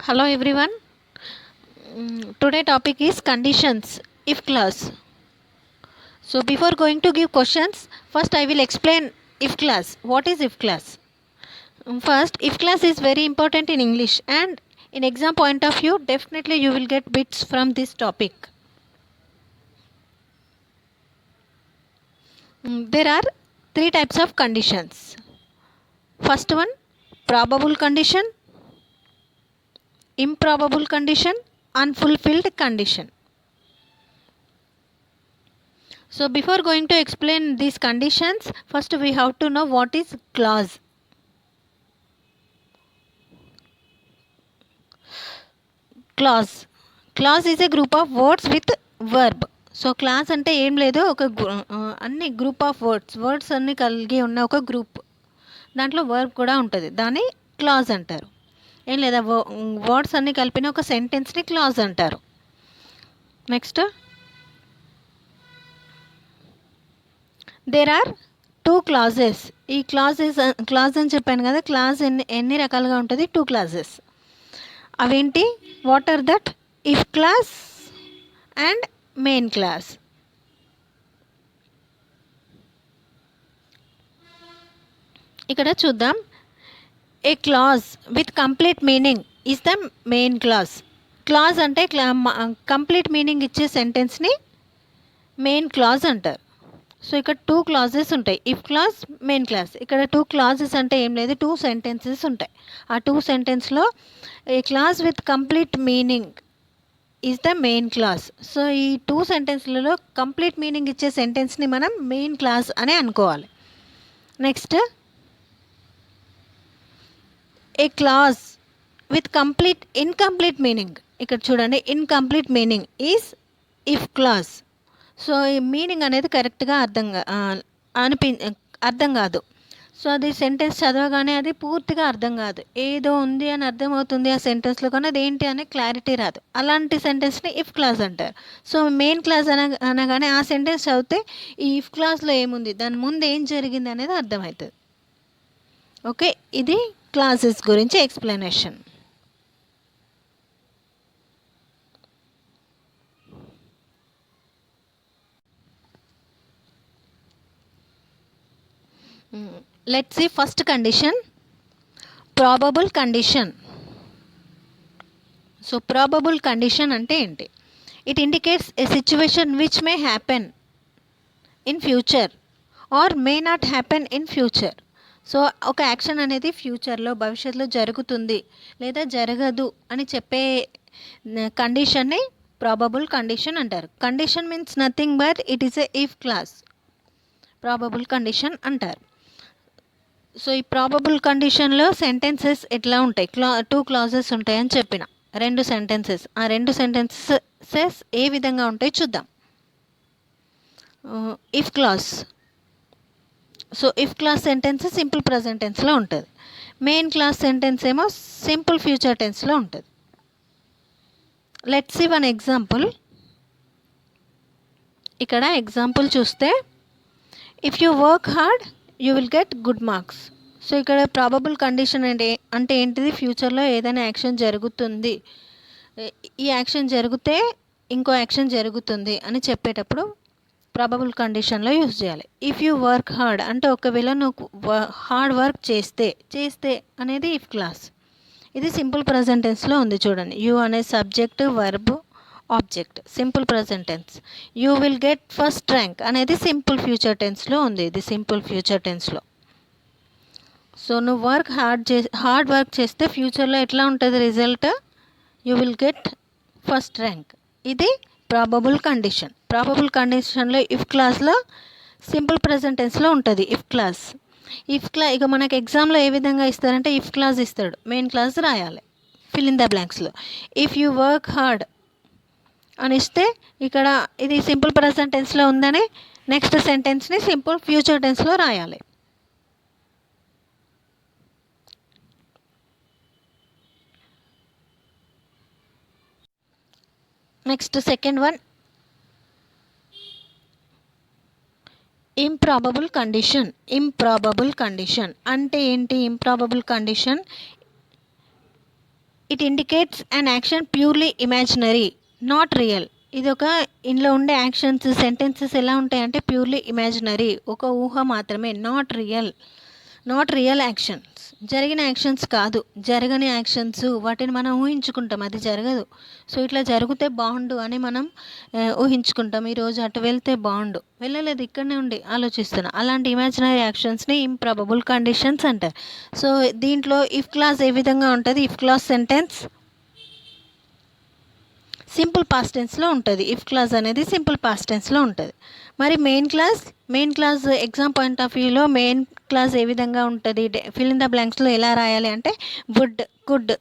Hello everyone. Today topic is conditions if clause. So before going to give questions, first I will explain if clause. What is if clause? First, if clause is very important in English, and in exam point of view, definitely you will get bits from this topic. There are three types of conditions. First one, probable condition, improbable condition, unfulfilled condition. So before going to explain these conditions, first we have to know what is clause. Clause is a group of words with verb. So class అంటే ఏం లేదు, ఒక అన్ని group of words అన్ని కలిగి ఉన్న ఒక group, దాంట్లో వర్బ్ కూడా ఉంటుంది, దాన్ని క్లాజ్ అంటారు. ఏం లేదా, వర్డ్స్ అన్ని కలిపిన ఒక సెంటెన్స్ని క్లాజ్ అంటారు. Next, there are two clauses. ఈ క్లాజ్ అని చెప్పాను కదా, క్లాజ్ ఎన్ని రకాలుగా ఉంటుంది, టూ క్లాజెస్. అవేంటి, what are that, if clause and main clause. ఇక్కడ చూద్దాం. A clause with complete meaning is the main clause. Clause అంటే కంప్లీట్ మీనింగ్ ఇచ్చే సెంటెన్స్ని మెయిన్ క్లాజ్ అంటారు. సో ఇక్కడ టూ క్లాజెస్ ఉంటాయి, ఇఫ్ క్లాజ్, మెయిన్ క్లాజ్. ఇక్కడ టూ క్లాజెస్ అంటే ఏం లేదు, టూ సెంటెన్సెస్ ఉంటాయి. ఆ టూ సెంటెన్స్లో a clause with complete meaning is the main clause. So ఈ టూ సెంటెన్స్లలో కంప్లీట్ మీనింగ్ ఇచ్చే సెంటెన్స్ని మనం మెయిన్ క్లాజ్ అని అనుకోవాలి. Next, a clause with incomplete meaning. ఇక్కడ చూడండి, incomplete meaning is if clause. So ఈ మీనింగ్ అనేది కరెక్ట్గా అర్థం కాదు. సో అది సెంటెన్స్ చదవగానే అది పూర్తిగా అర్థం కాదు, ఏదో ఉంది అని అర్థమవుతుంది ఆ సెంటెన్స్లో, కానీ అది ఏంటి అనే క్లారిటీ రాదు. అలాంటి సెంటెన్స్ని ఇఫ్ క్లాజ్ అంటారు. సో మెయిన్ క్లాజ్ అనగానే ఆ సెంటెన్స్ చదివితే ఈ ఇఫ్ క్లాజ్లో ఏముంది, దాని ముందు ఏం జరిగింది అనేది అర్థమవుతుంది. ఓకే, ఇది క్లాజెస్ గురించి explanation. Let's see first condition, probable condition. So probable condition అంటే ఏంటి? It indicates a situation which may happen in future or may not happen in future. So ఒక యాక్షన్ అనేది ఫ్యూచర్లో, భవిష్యత్తులో జరుగుతుంది లేదా జరగదు అని చెప్పే కండిషన్ని ప్రాబబుల్ కండిషన్ అంటారు. Condition means nothing but it is a if clause, probable condition అంటారు. సో ఈ ప్రాబబుల్ కండిషన్లో సెంటెన్సెస్ ఎట్లా ఉంటాయి, టూ క్లాజెస్ ఉంటాయని చెప్పిన, రెండు సెంటెన్సెస్. ఆ రెండు సెంటెన్సెస్ ఏ విధంగా ఉంటాయి చూద్దాం. If clause. So if clause sentence simple present టెన్స్లో ఉంటుంది. మెయిన్ క్లాజ్ సెంటెన్స్ ఏమో సింపుల్ ఫ్యూచర్ టెన్స్లో ఉంటుంది. Let's see one example. ఇక్కడ ఎగ్జాంపుల్ చూస్తే, if you work hard you will get good marks. So ఇక్కడ ప్రాబబుల్ కండిషన్ అంటే ఏంటిది, ఫ్యూచర్లో ఏదైనా యాక్షన్ జరుగుతుంది, ఈ యాక్షన్ జరిగితే ఇంకో యాక్షన్ జరుగుతుంది అని చెప్పేటప్పుడు ప్రాబబుల్ కండిషన్లో యూజ్ చేయాలి. ఇఫ్ యూ వర్క్ హార్డ్ అంటే ఒకవేళ నువ్వు హార్డ్ వర్క్ చేస్తే అనేది ఇఫ్ క్లాస్. ఇది సింపుల్ ప్రజెంట్ టెన్స్లో ఉంది చూడండి. యూ అనే subject, verb, object, simple present tense. You will get first rank అనేది సింపుల్ ఫ్యూచర్ టెన్స్లో ఉంది, ఇది సింపుల్ ఫ్యూచర్ టెన్స్లో. సో నువ్వు హార్డ్ వర్క్ చేస్తే ఫ్యూచర్లో ఎట్లా ఉంటుంది result, you will get first rank. ఇది ప్రాబబుల్ కండిషన్. ప్రాబబుల్ కండిషన్లో ఇఫ్ క్లాస్లో సింపుల్ ప్రజెంట్ టెన్స్లో ఉంటుంది ఇఫ్ క్లాస్. ఇక మనకు ఎగ్జామ్లో ఏ విధంగా ఇస్తారంటే ఇఫ్ క్లాస్ ఇస్తాడు, మెయిన్ క్లాస్ రాయాలి ఫిల్ ఇన్ ద బ్లాంక్స్లో. ఇఫ్ యూ వర్క్ హార్డ్ అని ఇస్తే ఇక్కడ ఇది సింపుల్ ప్రజెంట్ టెన్స్లో ఉందని నెక్స్ట్ సెంటెన్స్ని సింపుల్ ఫ్యూచర్ టెన్స్లో రాయాలి. Next second one, improbable condition. Improbable condition అంటే ఏంటి? Improbable condition it indicates an action purely imaginary not real. ఇది ఒక ఇందులో ఉండే యాక్షన్స్ సెంటెన్సెస్ ఎలా ఉంటాయంటే ప్యూర్లీ ఇమాజినరీ, ఒక ఊహ మాత్రమే, నాట్ రియల్ యాక్షన్స్, జరిగిన యాక్షన్స్ కాదు, జరగని యాక్షన్స్, వాటిని మనం ఊహించుకుంటాం, అది జరగదు. సో ఇట్లా జరిగితే బాగుండు అని మనం ఊహించుకుంటాం, ఈరోజు అటు వెళ్తే బాగుండు, వెళ్ళలేదు ఇక్కడనే ఉండి ఆలోచిస్తున్నా, అలాంటి ఇమాజినరీ యాక్షన్స్ని ఇంప్రాబబుల్ కండిషన్స్ అంటారు. సో దీంట్లో ఇఫ్ క్లాస్ ఏ విధంగా ఉంటుంది, if clause sentence simple past టెన్స్లో ఉంటుంది. ఇఫ్ క్లాస్ అనేది సింపుల్ పాస్ట్ టెన్స్లో ఉంటుంది. మరి main clause exam point of వ్యూలో మెయిన్ క్లాస్ ఏ విధంగా ఉంటుంది, ఫిల్ ఇన్ ద బ్లాంక్స్లో ఎలా రాయాలి అంటే would, could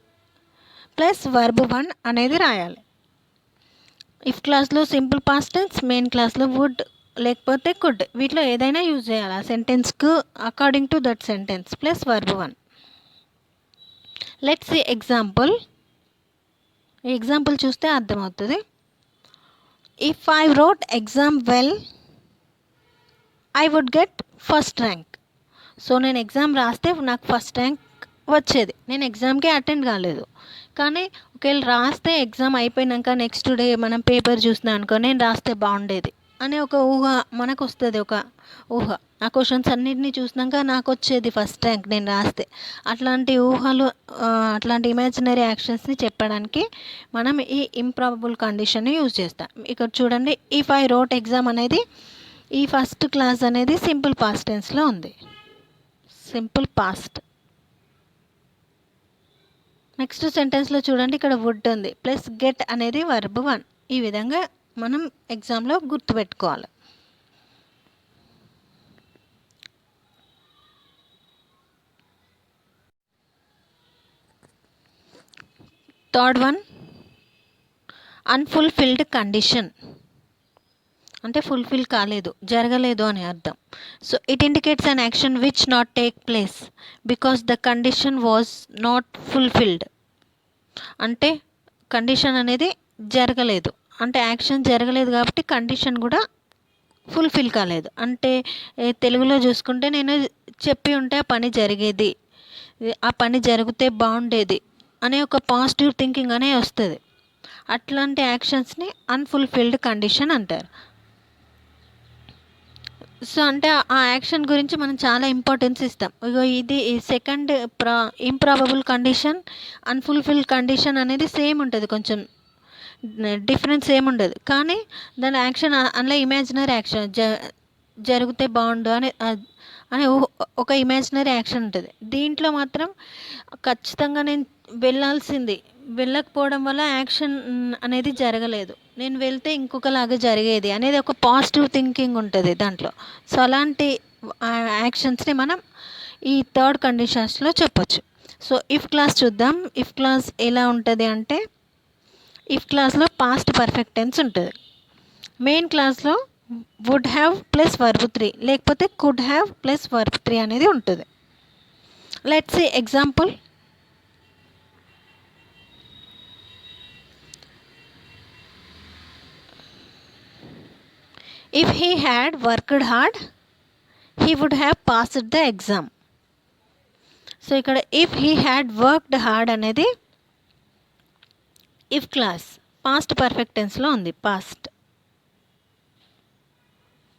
plus verb one అనేది రాయాలి. ఇఫ్ క్లాస్లో సింపుల్ పాస్ట్ టెన్స్, మెయిన్ క్లాస్లో వుడ్ లేకపోతే కుడ్, వీటిలో ఏదైనా యూజ్ చేయాలి ఆ సెంటెన్స్కు according to that sentence plus verb one. Let's see example. ఈ ఎగ్జాంపుల్ చూస్తే అర్థమవుతుంది. If I wrote exam well I would get first rank. So నేను ఎగ్జామ్ రాస్తే నాకు ఫస్ట్ ర్యాంక్ వచ్చేది, నేను ఎగ్జామ్కే అటెండ్ కాలేదు, కానీ ఒకవేళ రాస్తే ఎగ్జామ్ అయిపోయినాక నెక్స్ట్ డే మనం పేపర్ చూసినా అనుకో నేను రాస్తే బాగుండేది అనే ఒక ఊహ మనకు వస్తుంది, ఒక ఊహ. ఆ క్వశ్చన్స్ అన్నింటినీ చూసినాక నాకు వచ్చేది ఫస్ట్ ర్యాంక్ నేను రాస్తే. అట్లాంటి ఊహలు, అట్లాంటి ఇమాజినరీ యాక్షన్స్ని చెప్పడానికి మనం ఈ ఇంప్రాబబుల్ కండిషన్ని యూజ్ చేస్తాం. ఇక్కడ చూడండి, ఇఫ్ ఐ రోట్ ఎగ్జామ్ అనేది ఈ ఫస్ట్ క్లాస్ అనేది సింపుల్ పాస్ట్ టెన్స్లో ఉంది, సింపుల్ పాస్ట్. నెక్స్ట్ సెంటెన్స్లో చూడండి, ఇక్కడ వుడ్ ఉంది ప్లస్ గెట్ అనేది వర్బ్ వన్. ఈ విధంగా మనం ఎగ్జామ్లో గుర్తుపెట్టుకోవాలి. థర్డ్ వన్, అన్ఫుల్ఫిల్డ్ కండిషన్ అంటే ఫుల్ఫిల్ కాలేదు, జరగలేదు అని అర్థం. So it indicates an action which not take place because the condition was not fulfilled. అంటే కండిషన్ అనేది జరగలేదు, అంటే యాక్షన్ జరగలేదు కాబట్టి కండిషన్ కూడా ఫుల్ఫిల్ కాలేదు. అంటే తెలుగులో చూసుకుంటే నేను చెప్పి ఉంటే ఆ పని జరిగేది, ఆ పని జరిగితే బాగుండేది అనే ఒక పాజిటివ్ థింకింగ్ అనే వస్తుంది. అట్లాంటి యాక్షన్స్ని అన్ఫుల్ఫిల్డ్ కండిషన్ అంటారు. సో అంటే ఆ యాక్షన్ గురించి మనం చాలా ఇంపార్టెన్స్ ఇస్తాం. ఇగో ఇది second improbable condition, unfulfilled condition అనేది సేమ్ ఉంటుంది, కొంచెం డిఫరెన్స్ ఏముండదు, కానీ దాని యాక్షన్ అందులో ఇమాజినరీ యాక్షన్ జరిగితే బాగుండు అనే ఒక ఇమాజినరీ యాక్షన్ ఉంటుంది. దీంట్లో మాత్రం ఖచ్చితంగా నేను వెళ్ళాల్సింది, వెళ్ళకపోవడం వల్ల యాక్షన్ అనేది జరగలేదు, నేను వెళ్తే ఇంకొకలాగా జరిగేది అనేది ఒక పాజిటివ్ థింకింగ్ ఉంటుంది దాంట్లో. సో అలాంటి యాక్షన్స్ని మనం ఈ థర్డ్ కండిషన్స్లో చెప్పొచ్చు. సో ఇఫ్ క్లాస్ చూద్దాం. ఇఫ్ క్లాస్ ఎలా ఉంటుంది అంటే ఇఫ్ క్లాస్లో పాస్ట్ పర్ఫెక్ట్ టెన్స్ ఉంటుంది, మెయిన్ క్లాస్లో వుడ్ హ్యావ్ ప్లస్ వర్బ్ 3 లేకపోతే కుడ్ హ్యావ్ ప్లస్ వర్బ్ 3 అనేది ఉంటుంది. Let's see example. If he had worked hard he would have passed the exam. So ఇక్కడ if he had worked hard అనేది if clause past perfect టెన్స్లో ఉంది, past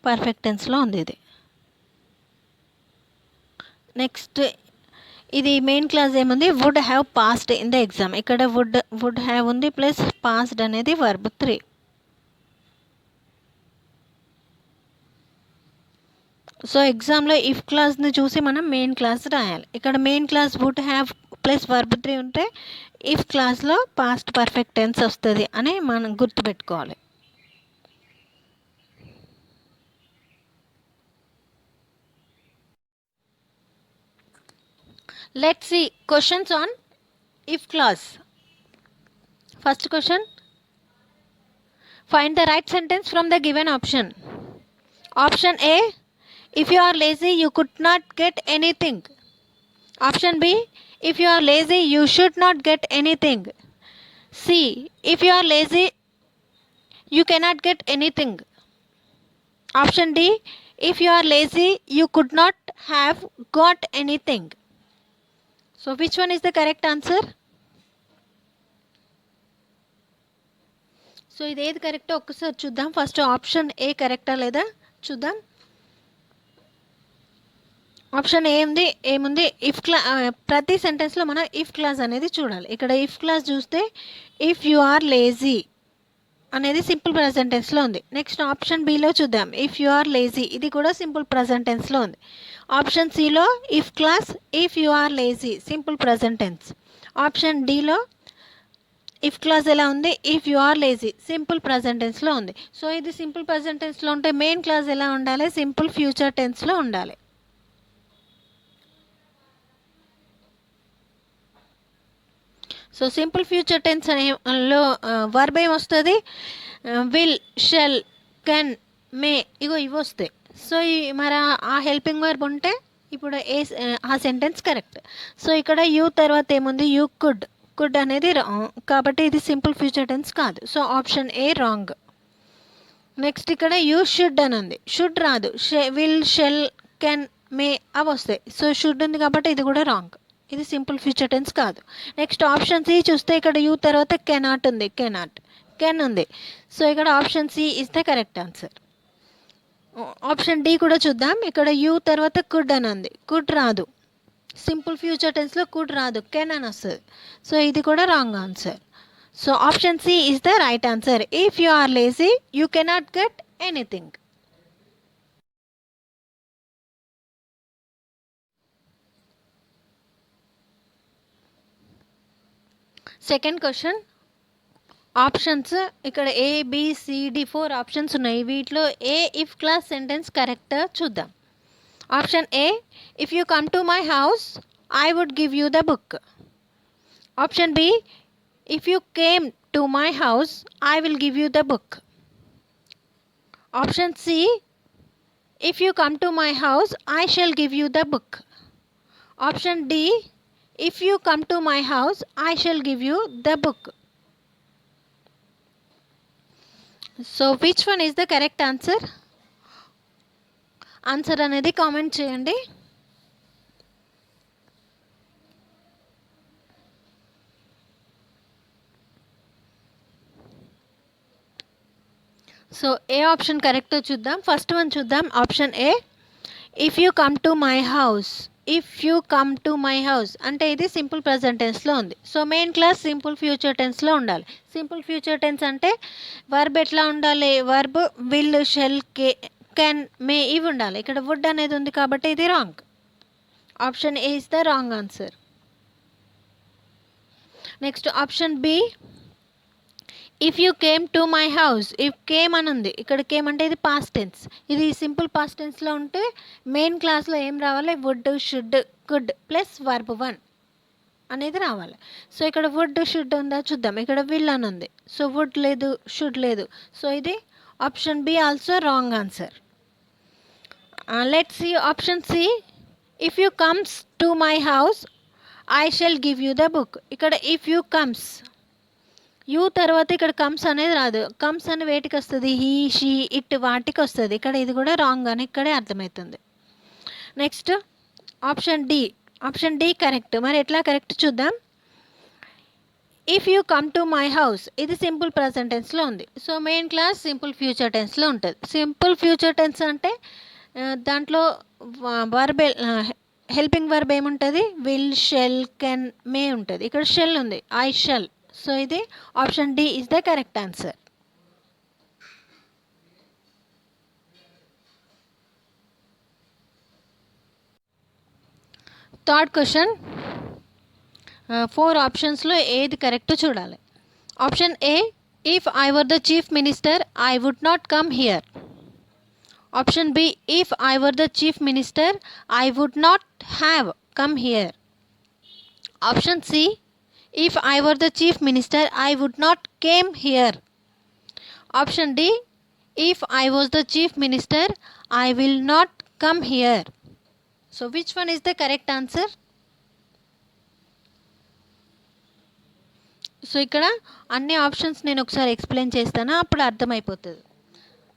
perfect టెన్స్లో ఉంది ఇది. నెక్స్ట్ ఇది మెయిన్ క్లాస్ ఏముంది, would have passed in the exam. ఇక్కడ వుడ్ హ్యావ్ ఉంది ప్లస్ పాస్డ్ అనేది వర్బ్ 3. సో ఎగ్జామ్లో ఇఫ్ క్లాస్ని చూసి మనం మెయిన్ క్లాస్ రాయాలి. ఇక్కడ main clause would have plus verb 3 ఉంటే ఇఫ్ క్లాస్లో పాస్ట్ పర్ఫెక్ట్ టెన్స్ వస్తుంది అని మనం గుర్తుపెట్టుకోవాలి. Let's see questions on if clause. First question, find the right sentence from the given option. Option A, if you are lazy you could not get anything. Option B, if you are lazy you should not get anything. C, if you are lazy you cannot get anything. Option D, if you are lazy you could not have got anything. So which one is the correct answer? So ఇది ఏది కరెక్టో ఒక్కసారి చూద్దాం. First option A కరెక్టా లేదా చూద్దాం. Option ఏముంది if ప్రతి సెంటెన్స్లో మనం ఇఫ్ క్లాజ్ అనేది చూడాలి. ఇక్కడ ఇఫ్ క్లాజ్ చూస్తే ఇఫ్ యు ఆర్ లేజీ అనేది సింపుల్ ప్రజెంట్ టెన్స్లో ఉంది. నెక్స్ట్ ఆప్షన్ బిలో చూద్దాం. ఇఫ్ యు ఆర్ లేజీ ఇది కూడా సింపుల్ ప్రజెంట్ టెన్స్లో ఉంది. ఆప్షన్ సిలో if clause if you are lazy simple present tense. Option డిలో ఇఫ్ క్లాస్ ఎలా ఉంది if you are lazy simple present టెన్స్లో ఉంది. సో ఇది సింపుల్ ప్రజెంట్ టెన్స్లో ఉంటే మెయిన్ క్లాస్ ఎలా ఉండాలి సింపుల్ ఫ్యూచర్ టెన్స్లో ఉండాలి. సో సింపుల్ ఫ్యూచర్ టెన్స్ అనేలో వర్బ్ ఏమొస్తుంది విల్ షెల్ కెన్ మే ఇవి వస్తాయి. సో మరి ఆ హెల్పింగ్ వర్బ్ ఉంటే ఇప్పుడు ఆ సెంటెన్స్ కరెక్ట్. సో ఇక్కడ యూ తర్వాత ఏముంది యూ కుడ్ అనేది రాంగ్ కాబట్టి ఇది సింపుల్ ఫ్యూచర్ టెన్స్ కాదు. So option A wrong. Next ఇక్కడ యూ షుడ్ అని ఉంది. షుడ్ రాదు. విల్ షెల్ కెన్ మే అవి వస్తాయి. సో షుడ్ ఉంది కాబట్టి ఇది కూడా రాంగ్. ఇది సింపుల్ ఫ్యూచర్ టెన్స్ కాదు. నెక్స్ట్ ఆప్షన్ సి చూస్తే ఇక్కడ యూ తర్వాత కెనాట్ ఉంది. కెన్ ఉంది. సో ఇక్కడ option C is the correct answer. Option D కూడా చూద్దాం. ఇక్కడ యూ తర్వాత కుడ్ అని ఉంది. కుడ్ రాదు. సింపుల్ ఫ్యూచర్ టెన్స్లో కుడ్ రాదు కెన్ అని వస్తుంది. సో ఇది కూడా wrong answer. So option C is the right answer. If you are lazy you cannot get anything. Second question options ఇక్కడ ABCD 4 ఆప్షన్స్ ఉన్నాయి. వీటిలో ఏ ఇఫ్ క్లాస్ సెంటెన్స్ కరెక్ట్ చూద్దాం. Option A if you come to my house I would give you the book. Option B if you came to my house I will give you the book. Option C if you come to my house I shall give you the book. Option D if you come to my house I shall give you the book. So which one is the correct answer? Answer అనేది comment చేయండి. So ఏ option కరెక్టో చూద్దాం. First one చూద్దాం. Option A if you come to my house. If you come to my house అంటే ఇది simple present టెన్స్లో ఉంది. So main clause simple future టెన్స్లో ఉండాలి. సింపుల్ ఫ్యూచర్ టెన్స్ అంటే వర్బ్ ఎట్లా ఉండాలి verb will shall can may ఇవి ఉండాలి. ఇక్కడ వుడ్ అనేది ఉంది కాబట్టి ఇది wrong. Option A is the wrong answer. Next option B if you came to my house. If came అని ఉంది. ఇక్కడ కేమ్ అంటే ఇది పాస్ట్ టెన్స్. ఇది సింపుల్ పాస్ట్ టెన్స్లో ఉంటే మెయిన్ క్లాస్లో ఏం రావాలి would should could plus verb 1 అనేది రావాలి. సో ఇక్కడ వుడ్ షుడ్ ఉందా చూద్దాం. ఇక్కడ విల్ అని ఉంది. సో వుడ్ లేదు షుడ్ లేదు. సో ఇది option be also wrong answer. Let's see option C if you comes to my house I shall give you the book. ఇక్కడ ఇఫ్ యూ కమ్స్ యూ తర్వాత ఇక్కడ కమ్స్ అనేది రాదు. కమ్స్ అని వేటికి వస్తుంది హీ షీ ఇట్ వాటికి వస్తుంది. ఇక్కడ ఇది కూడా రాంగ్ అని ఇక్కడే అర్థమవుతుంది. Next option D correct. మరి ఎట్లా కరెక్ట్ చూద్దాం. If you come to my house ఇది సింపుల్ ప్రజెంట్ టెన్స్లో ఉంది. So main clause simple future టెన్స్లో ఉంటుంది. సింపుల్ ఫ్యూచర్ టెన్స్ అంటే దాంట్లో వర్బ్ హెల్పింగ్ వర్బ్ ఏముంటుంది విల్ షెల్ కెన్ మే ఉంటుంది. ఇక్కడ షెల్ ఉంది ఐ షెల్. సో ఇది option D is the correct answer. Third question 4 ఆప్షన్స్లో ఏది కరెక్ట్ చూడాలి. Option A if I were the chief minister I would not come here. Option B if I were the chief minister I would not have come here. Option C if I were the chief minister I would not came here. Option D if I was the chief minister I will not come here. So which one is the correct answer? So ఇక్కడ అన్ని options నేను ఒకసారి explain చేస్తాను అప్పుడు అర్థమైపోతుంది.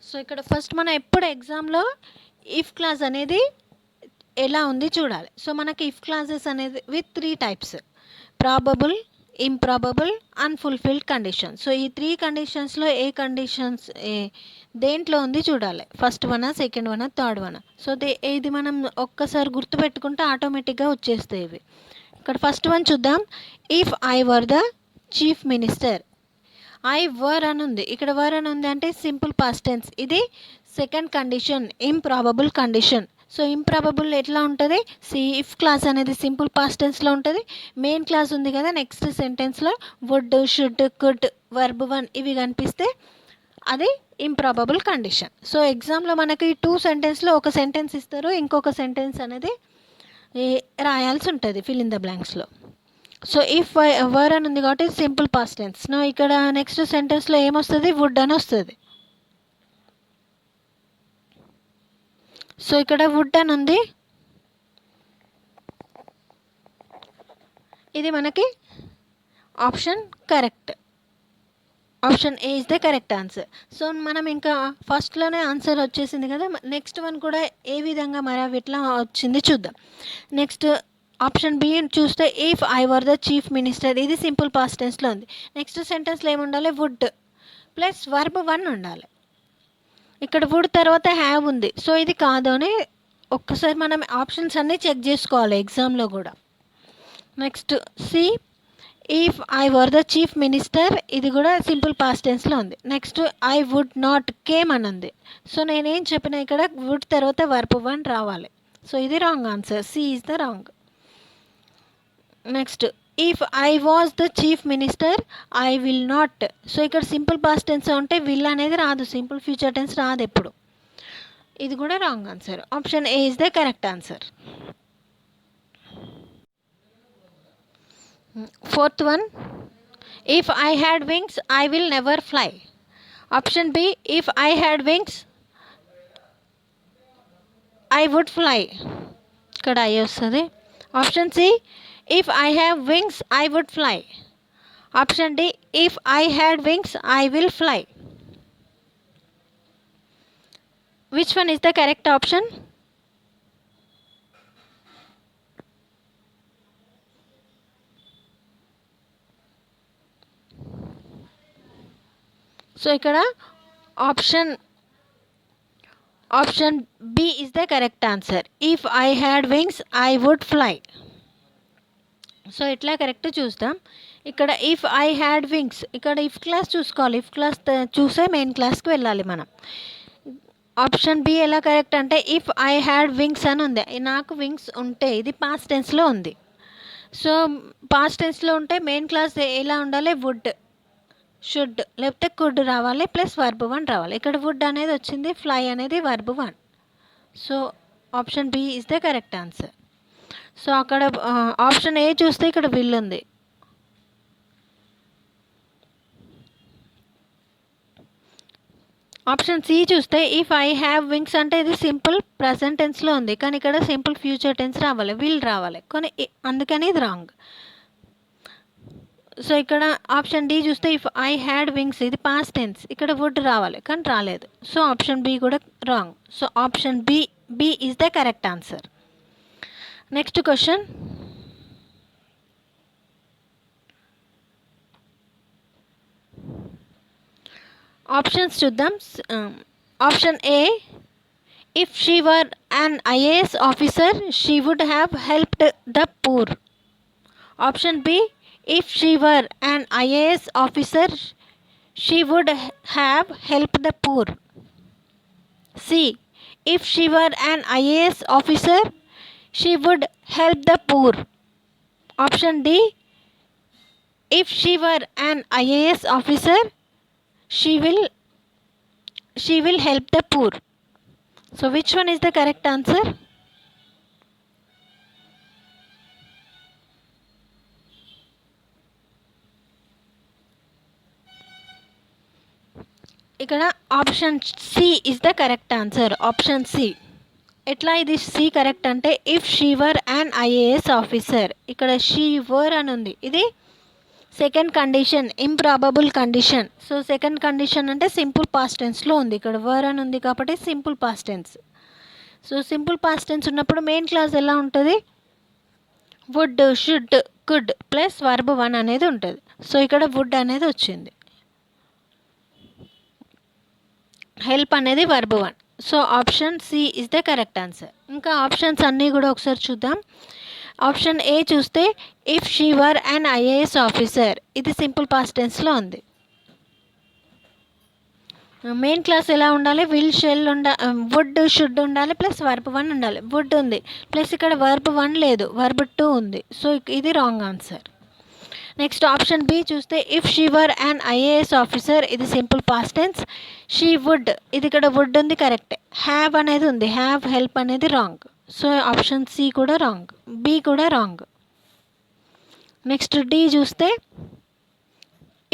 So ఇక్కడ first మనం ఎప్పుడు ఎగ్జామ్లో ఇఫ్ క్లాస్ అనేది ఎలా ఉంది చూడాలి. సో మనకి ఇఫ్ క్లాసెస్ అనేది with 3 types probable improbable, unfulfilled condition. So ఈ 3 కండిషన్స్లో ఏ కండిషన్స్ దేంట్లో ఉంది చూడాలి. ఫస్ట్ వనా, సెకండ్ వనా, థర్డ్ వనా. సో ఇది మనం ఒక్కసారి గుర్తుపెట్టుకుంటే ఆటోమేటిక్గా వచ్చేస్తాయి ఇవి. ఇక్కడ ఫస్ట్ వన్ చూద్దాం. If I were the chief minister. I were అని ఉంది. ఇక్కడ వర్ అని ఉంది అంటే సింపుల్ పాస్ట్ టెన్స్. ఇది second condition, improbable condition. So improbable ఎట్లా ఉంటుంది? ఇఫ్ క్లాస్ అనేది సింపుల్ పాస్ట్ టెన్స్లో ఉంటుంది. మెయిన్ క్లాస్ ఉంది కదా, నెక్స్ట్ సెంటెన్స్లో would, should, could, verb one ఇవి కనిపిస్తే అది ఇంప్రాబబుల్ కండిషన్. సో ఎగ్జామ్లో మనకి 2 సెంటెన్స్లో ఒక సెంటెన్స్ ఇస్తారు, ఇంకొక సెంటెన్స్ అనేది రాయాల్సి ఉంటుంది ఫిల్ ఇన్ ద బ్లాంక్స్లో. సో ఇఫ్ వర్ అని ఉంది కాబట్టి సింపుల్ పాస్ట్ టెన్స్. నో ఇక్కడ నెక్స్ట్ సెంటెన్స్లో ఏమొస్తుంది? వుడ్ అని వస్తుంది. సో ఇక్కడ వుడ్ అని ఉంది. ఇది మనకి option correct. Option A is the correct answer. So మనం ఇంకా ఫస్ట్లోనే ఆన్సర్ వచ్చేసింది కదా, నెక్స్ట్ వన్ కూడా ఏ విధంగా మరి అవి ఎట్లా వచ్చింది చూద్దాం. నెక్స్ట్ ఆప్షన్ బి చూస్తే if I were the chief minister. ఇది సింపుల్ పాస్ట్ టెన్స్లో ఉంది. నెక్స్ట్ సెంటెన్స్లో ఏముండాలి? వుడ్ ప్లస్ వర్బ్ వన్ ఉండాలి. ఇక్కడ వుడ్ తర్వాత హ్యావ్ ఉంది. సో ఇది కాదు అని ఒక్కసారి మనం ఆప్షన్స్ అన్నీ చెక్ చేసుకోవాలి ఎగ్జామ్లో కూడా. Next C if I were the chief minister. ఇది కూడా సింపుల్ పాస్ట్ టెన్స్లో ఉంది. Next I would not came అని ఉంది. సో నేనేం చెప్పిన ఇక్కడ వుడ్ తర్వాత వర్బ్ వన్ రావాలి. సో ఇది wrong answer. C is the wrong. Next if I was the chief minister I will not. So ఇక్కడ సింపుల్ పాస్ట్ టెన్స్ ఉంటే విల్ అనేది రాదు, సింపుల్ ఫ్యూచర్ టెన్స్ రాదు ఎప్పుడు. ఇది కూడా wrong answer. Option A is the correct answer. Fourth one if I had wings I will never fly. Option B if I had wings I would fly. ఇక్కడ I వస్తుంది. Option C if I have wings I would fly. Option D if I had wings I will fly. Which one is the correct option? So ikkada option B is the correct answer. If I had wings I would fly. So ఎట్లా correct చూద్దాం. ఇక్కడ if I had wings, ఇక్కడ if clause చూసుకోవాలి. If clause చూసే main క్లాస్కి వెళ్ళాలి మనం. Option B ఎలా కరెక్ట్ అంటే ఇఫ్ ఐ హ్యాడ్ వింగ్స్ అని ఉంది. నాకు వింగ్స్ ఉంటే, ఇది పాస్ట్ టెన్స్లో ఉంది. సో పాస్ట్ టెన్స్లో ఉంటే మెయిన్ క్లాస్ ఎలా ఉండాలి? వుడ్, షుడ్ లేకపోతే కుడ్ రావాలి ప్లస్ వర్బ్ వన్ రావాలి. ఇక్కడ వుడ్ అనేది వచ్చింది, ఫ్లై అనేది verb one. So option B is the correct answer. So అక్కడ ఆప్షన్ ఏ చూస్తే ఇక్కడ విల్ ఉంది. ఆప్షన్ సి చూస్తే ఇఫ్ ఐ హ్యావ్ వింగ్స్ అంటే ఇది సింపుల్ ప్రజెంట్ టెన్స్లో ఉంది, కానీ ఇక్కడ సింపుల్ ఫ్యూచర్ టెన్స్ రావాలి, విల్ రావాలి, కానీ అందుకని ఇది రాంగ్. సో ఇక్కడ ఆప్షన్ డి చూస్తే ఇఫ్ ఐ హ్యాడ్ వింగ్స్ ఇది పాస్ట్ టెన్స్, ఇక్కడ వుడ్ రావాలి కానీ రాలేదు. సో ఆప్షన్ బి కూడా రాంగ్. So option B is the correct answer. Next question. Options చూద్దాం. Option A if she were an IAS officer she would have helped the poor. Option B if she were an IAS officer she would have helped the poor. C if she were an IAS officer she would help the poor. Option D if she were an IAS officer she will help the poor. So which one is the correct answer? ikkada option C is the correct answer. Option C. ఎట్లా ఇది C correct అంటే if she were and IAS officer. ఇక్కడ she were అని ఉంది, ఇది second condition, improbable condition. So second condition అంటే simple past టెన్స్లో ఉంది. ఇక్కడ వర్ అని ఉంది కాబట్టి simple past tense. So simple past tense ఉన్నప్పుడు మెయిన్ క్లాస్ ఎలా ఉంటుంది? Would, should, could plus verb one అనేది ఉంటుంది. సో ఇక్కడ వుడ్ అనేది వచ్చింది, హెల్ప్ అనేది verb one. So option C is the correct answer. ఇంకా ఆప్షన్స్ అన్నీ కూడా ఒకసారి చూద్దాం. ఆప్షన్ ఏ చూస్తే if she were an IAS officer, ఇది సింపుల్ పాస్ట్ టెన్స్లో ఉంది. మెయిన్ క్లాస్ ఎలా ఉండాలి, విల్ షెల్ వుడ్ షుడ్ ఉండాలి ప్లస్ వర్బ్ వన్ ఉండాలి. వుడ్ ఉంది ప్లస్ ఇక్కడ వర్బ్ వన్ లేదు, వర్బ్ టూ ఉంది. సో ఇది wrong answer. Next option B చూస్తే if she were and IAS officer, ఇది simple past tense. She would, ఇది ఇక్కడ వుడ్ ఉంది కరెక్ట్. హ్యావ్ అనేది ఉంది, హ్యావ్ హెల్ప్ అనేది రాంగ్. సో ఆప్షన్ సి కూడా రాంగ్, బి కూడా రాంగ్. నెక్స్ట్ డి చూస్తే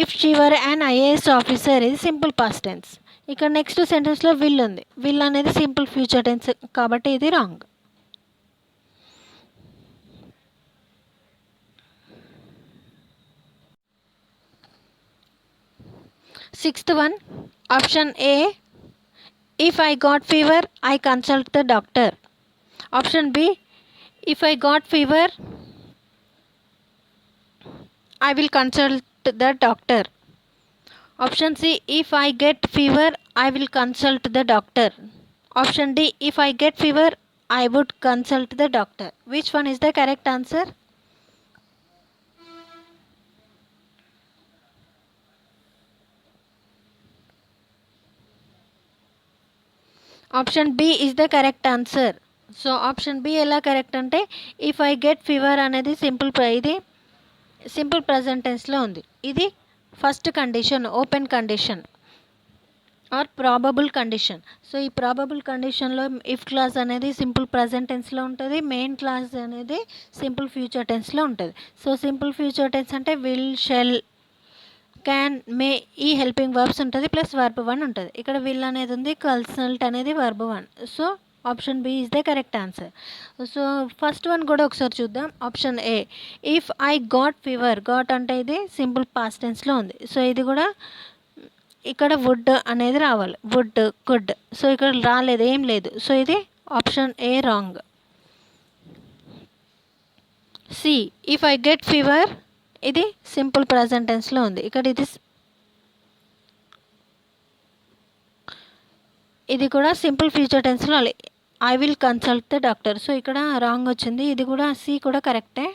if she were and IAS officer, ఇది సింపుల్ పాస్ట్ టెన్స్. ఇక్కడ నెక్స్ట్ సెంటెన్స్లో విల్ ఉంది, విల్ అనేది సింపుల్ ఫ్యూచర్ టెన్స్ కాబట్టి ఇది రాంగ్. Sixth one option A if I got fever I consult the doctor. Option B if I got fever I will consult the doctor. Option C, if I get fever, I will consult the doctor. Option D, if I get fever, I would consult the doctor. Which one is the correct answer? Option B is the correct answer. So option B ఎలా correct అంటే if I get fever అనేది simple present టెన్స్లో ఉంది. ఇది first condition, open condition or probable condition. So ఈ probable కండిషన్లో if clause అనేది simple present టెన్స్లో ఉంటుంది, మెయిన్ క్లాస్ అనేది సింపుల్ ఫ్యూచర్ టెన్స్లో ఉంటుంది. సో సింపుల్ ఫ్యూచర్ టెన్స్ అంటే విల్, షెల్, క్యాన్, మే, ఈ హెల్పింగ్ వర్బ్స్ ఉంటుంది ప్లస్ వర్బ్ వన్ ఉంటుంది. ఇక్కడ విల్ అనేది ఉంది, కన్సల్ట్ అనేది verb one. So option B is the correct answer. So first one కూడా ఒకసారి చూద్దాం. Option A if I got fever, got అంటే ఇది సింపుల్ పాస్ట్ టెన్స్లో ఉంది. సో ఇది కూడా ఇక్కడ వుడ్ అనేది రావాలి, వుడ్, కుడ్. సో ఇక్కడ రాలేదు, ఏం లేదు. సో ఇది option A wrong. C if I get fever, ఇది సింపుల్ ప్రజెంట్ టెన్స్లో ఉంది. ఇక్కడ ఇది కూడా సింపుల్ ఫ్యూచర్ టెన్స్లో I will consult the doctor. So ఇక్కడ రాంగ్ వచ్చింది. ఇది కూడా సి కూడా కరెక్టే.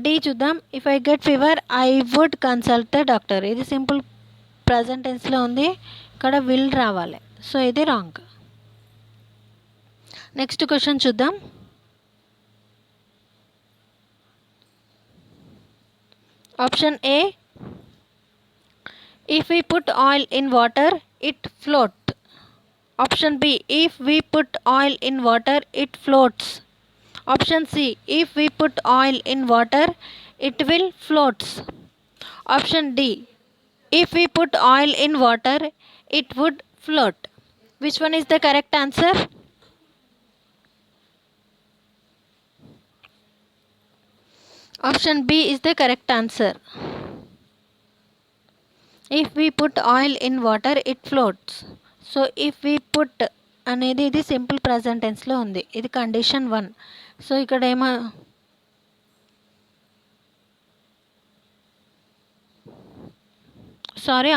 డి చూద్దాం. If I get fever I would consult the doctor, ఇది సింపుల్ ప్రజెంట్ టెన్స్లో ఉంది. ఇక్కడ విల్ రావాలి. సో ఇది రాంగ్. నెక్స్ట్ క్వశ్చన్ చూద్దాం. Option A if we put oil in water it float. Option B, if we put oil in water it floats. Option C, if we put oil in water it will floats. Option D, if we put oil in water it would float. Which one is the correct answer? Option B is the correct answer. If we put oil in water it floats. So if we put అనేది ఇది simple present టెన్స్లో ఉంది, ఇది condition 1. So ఇక్కడ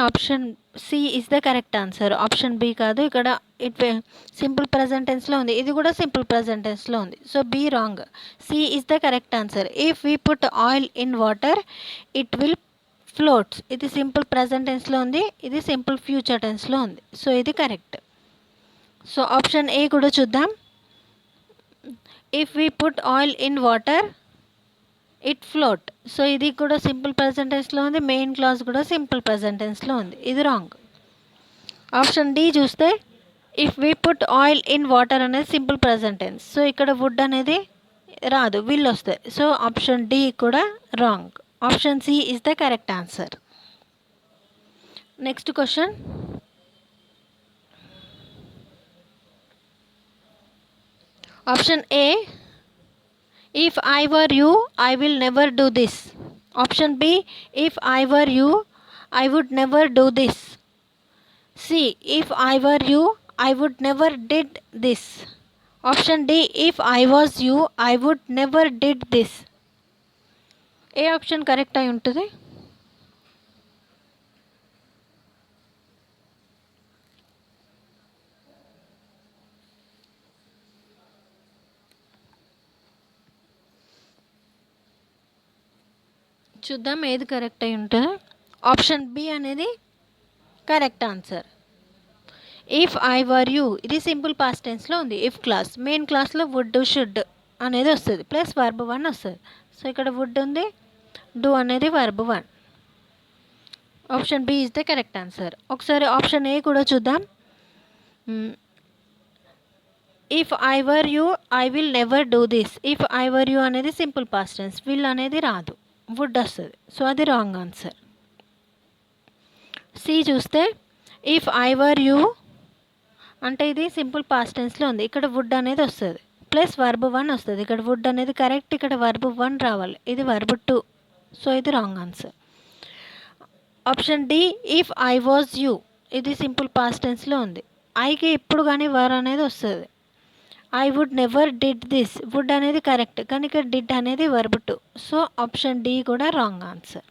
option C is the correct answer, option B కాదు. ఇక్కడ simple present టెన్స్లో ఉంది, ఇది కూడా సింపుల్ ప్రజెంట్ టెన్స్లో ఉంది. So B wrong, C is the correct answer. If we put oil in water it will floats, ఇది సింపుల్ ప్రజెంట్ టెన్స్లో ఉంది, ఇది సింపుల్ ఫ్యూచర్ టెన్స్లో ఉంది. సో ఇది కరెక్ట్. సో ఆప్షన్ ఏ కూడా చూద్దాం. If we put oil in water it float. So ఇది కూడా సింపుల్ ప్రజెంట్ టెన్స్లో ఉంది, మెయిన్ క్లాస్ కూడా సింపుల్ ప్రజెంట్ టెన్స్లో ఉంది, ఇది రాంగ్. ఆప్షన్ డి చూస్తే if we put oil in water అనేది సింపుల్ ప్రజెంట్ టెన్స్. సో ఇక్కడ వుడ్ అనేది రాదు, విల్ వస్తాయి. సో ఆప్షన్ డి కూడా wrong. Option C is the correct answer. Next question. Option A, if I were you, I will never do this. Option B, if I were you, I would never do this. C, if I were you, I would never did this. Option D, if I was you I would never did this. ఏ option correct అయి ఉంటుంది? చూద్దాం ఏది correct అయి ఉంటుందో. Option B అనేది correct answer. If I were you ఇది simple past టెన్స్లో ఉంది. ఇఫ్ క్లాస్ మెయిన్ క్లాస్లో వుడ్ షుడ్ అనేది వస్తుంది ప్లస్ వర్బ్ 1 వస్తుంది. సో ఇక్కడ వుడ్ ఉంది, డూ అనేది verb 1. Option B is the correct answer. ఒకసారి ఆప్షన్ ఏ కూడా చూద్దాం. If I were you I will never do this. If I were you అనేది సింపుల్ పాస్ట్ టెన్స్, విల్ అనేది రాదు, వుడ్ వస్తుంది. సో అది రాంగ్ ఆన్సర్. సి చూస్తే if I were you అంటే ఇది సింపుల్ పాస్ట్ టెన్స్లో ఉంది. ఇక్కడ వుడ్ అనేది వస్తుంది ప్లస్ వర్బ్ 1 వస్తుంది. ఇక్కడ వుడ్ అనేది కరెక్ట్, ఇక్కడ వర్బ్ 1 రావాలి, ఇది వర్బ్ 2. సో ఇది wrong answer. Option D, if I was you ఇది సింపుల్ పాస్ట్ టెన్స్లో ఉంది. ఐకి ఎప్పుడు కానీ వర్ అనేది వస్తుంది. I would never did this, would అనేది కరెక్ట్ కానీ ఇక్కడ డిడ్ అనేది వర్బ్ 2. సో ఆప్షన్ డి కూడా రాంగ్ ఆన్సర్.